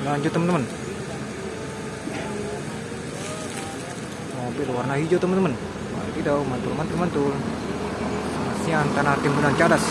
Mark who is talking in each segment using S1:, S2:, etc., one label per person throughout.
S1: Lanjut teman-teman. Mobil warna hijau teman-teman. Wadidaw, mantul. Siang tanah timbunan cadas.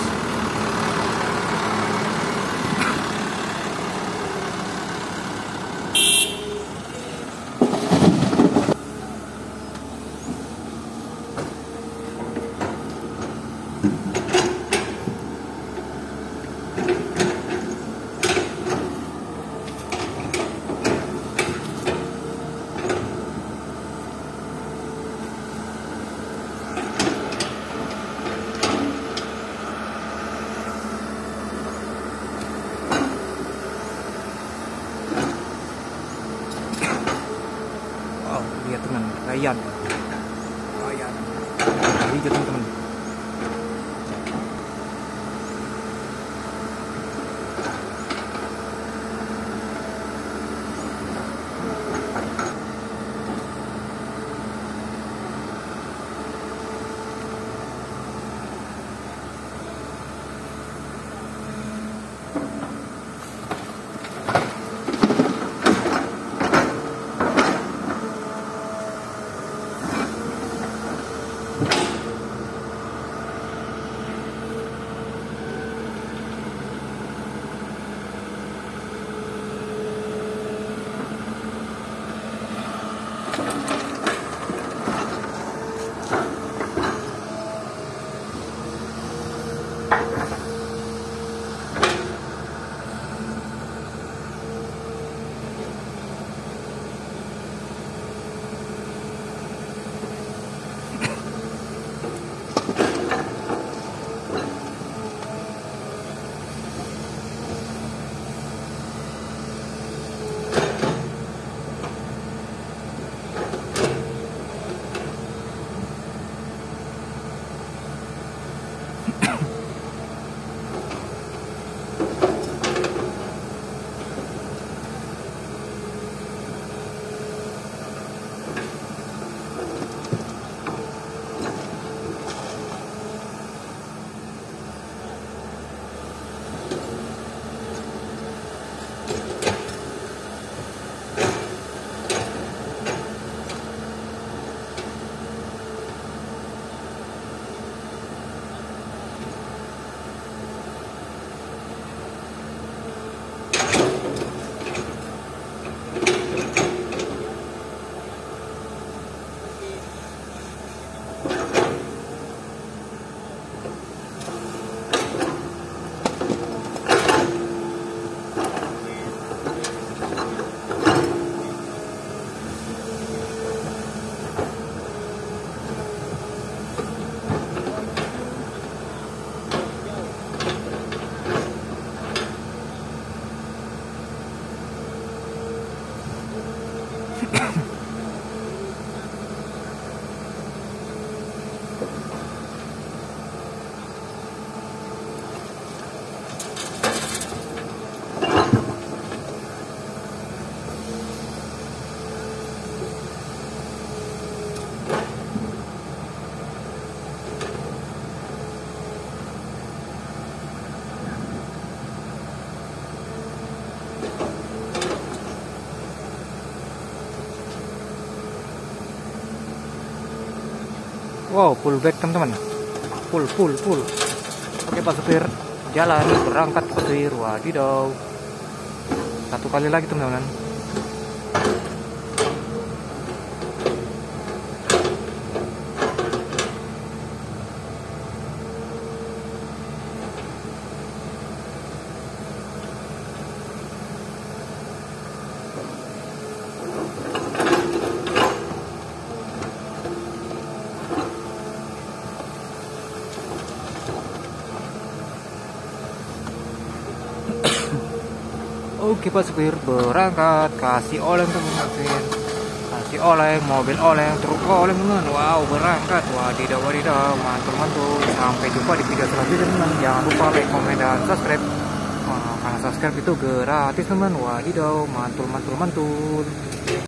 S1: Wow, lihat teman, layan hijau teman-teman. Wow, full back teman-teman. Full. Oke Pak Supir, jalan berangkat Pak Supir. Wadidaw. Satu kali lagi teman-teman. Oke Pak Supir, berangkat. Kasih oleng teman-teman. Kasih oleng, mobil oleng, truk oleng teman. Wow, berangkat. Wadidaw, mantul. Sampai jumpa di video selanjutnya teman. Jangan lupa like, komen, dan subscribe. Karena subscribe itu gratis teman. Wadidaw, mantul.